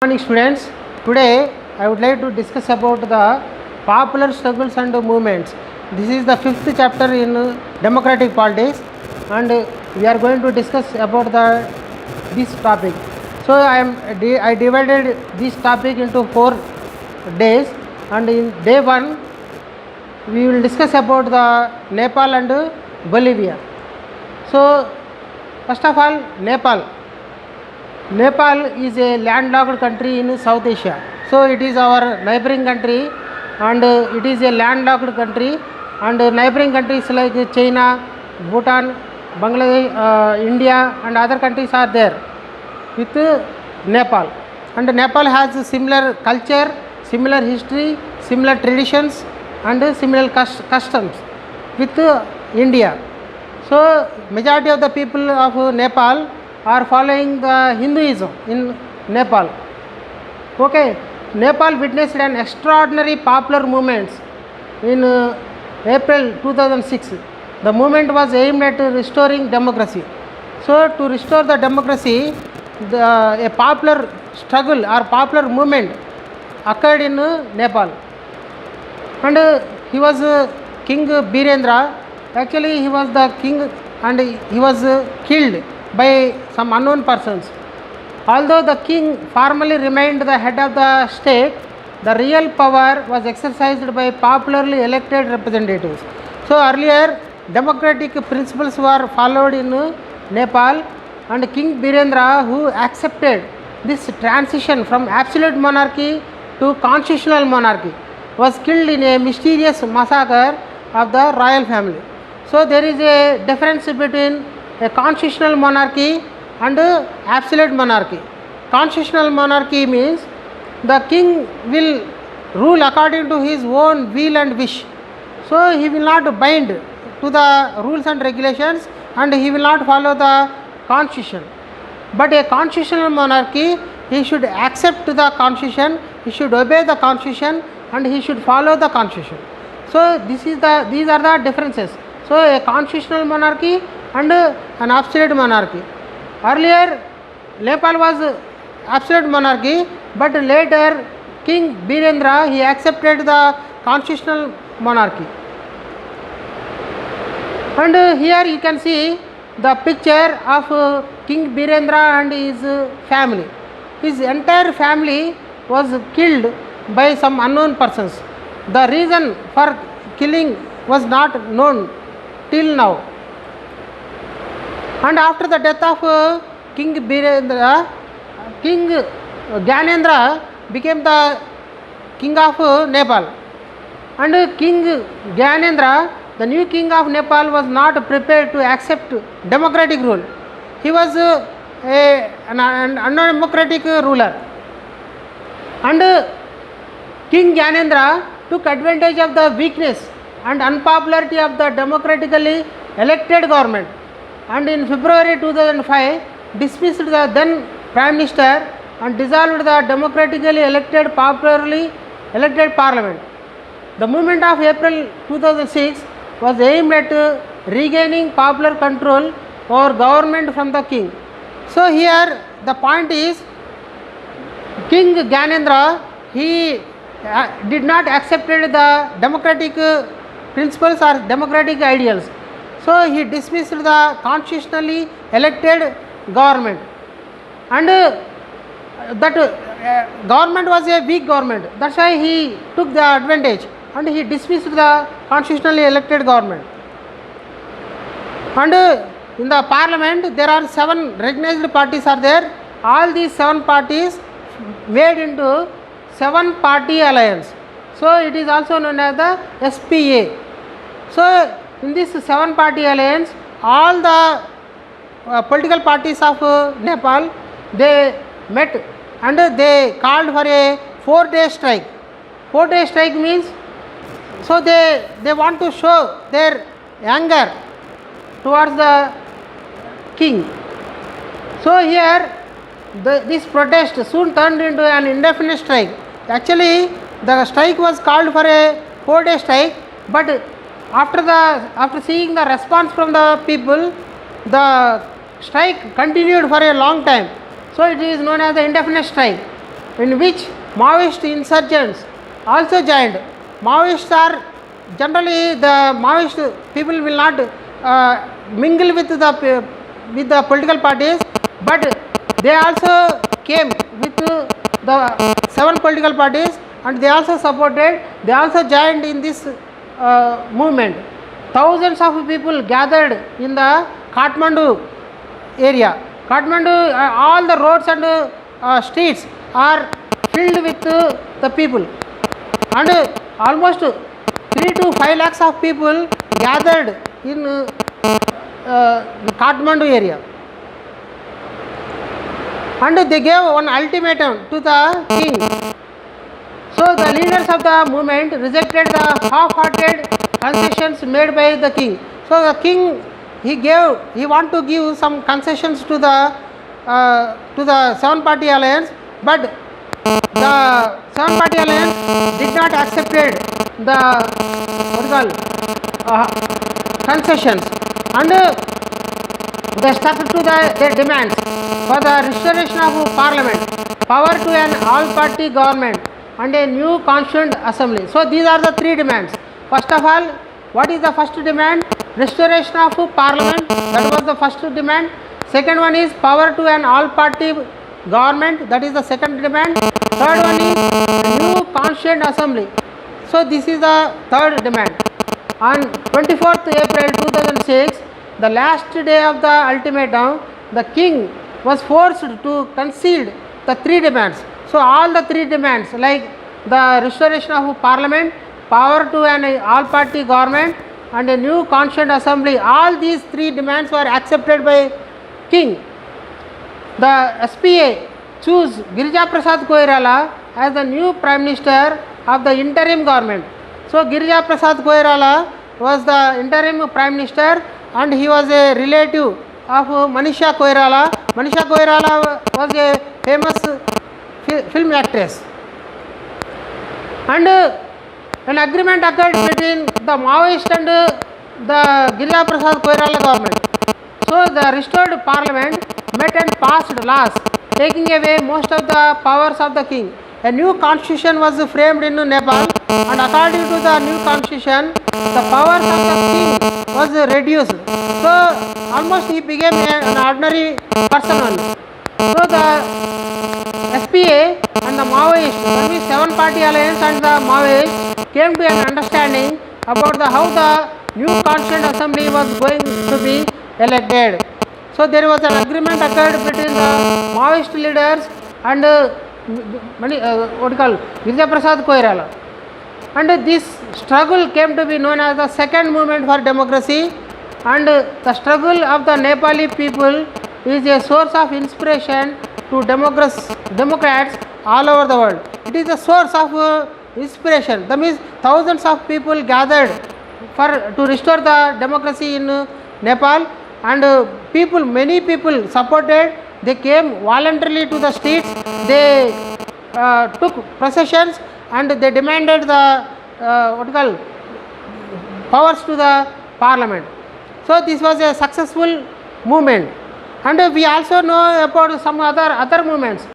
Good morning students. Today I would like to discuss about the popular struggles and movements. This is the fifth chapter in democratic politics and we are going to discuss about this topic. So I divided this topic into 4 days, and in day 1 we will discuss about the Nepal and Bolivia. So first of all, Nepal is a landlocked country in South Asia. So it is our neighboring country, and it is a landlocked country, and neighboring countries like China, Bhutan, Bangladesh, India and other countries are there with Nepal. And Nepal has similar culture, similar history, similar traditions and similar customs with India. So majority of the people of Nepal are following the Hinduism in Nepal. Okay, Nepal witnessed an extraordinary popular movement in April 2006. The movement was aimed at restoring democracy. So to restore the democracy, a popular struggle or popular movement occurred in Nepal. And he was King Birendra. Actually he was the king and he was killed by some unknown persons. Although the king formally remained the head of the state, the real power was exercised by popularly elected representatives. So earlier democratic principles were followed in Nepal, and King Birendra, who accepted this transition from absolute monarchy to constitutional monarchy, was killed in a mysterious massacre of the royal family. So there is a difference between a constitutional monarchy and absolute monarchy. Constitutional monarchy means the king will rule according to his own will and wish. So he will not bind to the rules and regulations, and he will not follow the constitution. But a constitutional monarchy, he should accept the constitution, he should obey the constitution, and he should follow the constitution. So these are the differences. So a constitutional monarchy and an absolute monarchy. Earlier Nepal was absolute monarchy, but later King Birendra, he accepted the constitutional monarchy. And here you can see the picture of King Birendra and his family. His entire family was killed by some unknown persons. The reason for killing was not known till now. And after the death of King Birendra, King Gyanendra became the king of Nepal. And King Gyanendra, the new king of Nepal, was not prepared to accept democratic rule. He was an undemocratic ruler. And King Gyanendra took advantage of the weakness and unpopularity of the democratically elected government, and in February 2005 dismissed the then Prime Minister and dissolved the democratically elected, popularly elected parliament. The movement of April 2006 was aimed at regaining popular control over government from the king. So here the point is, King Gyanendra, he did not accept the democratic principles or democratic ideals. So he dismissed the constitutionally elected government, and that government was a weak government. That's why he took the advantage and he dismissed the constitutionally elected government. And in the parliament there are 7 recognized parties are there. All these 7 parties made into 7-party alliance. So it is also known as the SPA. So in this 7-party alliance, all the political parties of Nepal, they met and they called for a 4-day strike. 4-day strike means, so they want to show their anger towards the king. So here this protest soon turned into an indefinite strike. Actually the strike was called for a 4-day strike, but after seeing the response from the people, the strike continued for a long time. So it is known as the indefinite strike. in which Maoist insurgents also joined. Maoists are generally the Maoist people will not mingle with the political parties, but they also came with the 7 political parties and they also supported, they also joined in this movement. Thousands of people gathered in the Kathmandu area. Kathmandu, all the roads and streets are filled with the people, and almost 3 to 5 lakhs of people gathered in Kathmandu area, and they gave one ultimatum to the king. So the leaders of the movement rejected the half-hearted concessions made by the king. So the king, he want to give some concessions to the 7-party alliance, but the 7-party alliance did not accepted the concessions, and they stuck to their demands for the restoration of parliament, power to an all-party government, and a new constituent assembly. So these are the 3 demands. First of all, what is the first demand? Restoration of parliament, that was the first demand. Second one is power to an all-party government, that is the second demand. Third one is a new constituent assembly. So this is the third demand. On 24th April 2006, the last day of the ultimatum, the king was forced to concede the 3 demands. So all the 3 demands, like the restoration of parliament, power to an all-party government, and a new constituent assembly, all these 3 demands were accepted by king. The SPA chose Girija Prasad Koirala as the new prime minister of the interim government. So Girija Prasad Koirala was the interim prime minister, and he was a relative of Manisha Koirala. Manisha Koirala was a famous film actress, and an agreement occurred between the Maoist and the Girija Prasad Koirala government. So the restored parliament met and passed laws taking away most of the powers of the king. A new constitution was framed in Nepal, and according to the new constitution, the powers of the king was reduced. So almost he became an ordinary person only. So the SPA and the Maoist, that means 7-party alliance and the Maoist, came to an understanding about how the new constituent assembly was going to be elected. So there was an agreement occurred between the Maoist leaders and Girija Prasad Koirala, and this struggle came to be known as the second movement for democracy, and the struggle of the Nepali people is a source of inspiration to democrats all over the world. It is a source of inspiration. That means thousands of people gathered to restore the democracy in Nepal, and many people supported. They came voluntarily to the streets. They took processions, and they demanded the powers to the parliament. So this was a successful movement, and we also know about some other movements.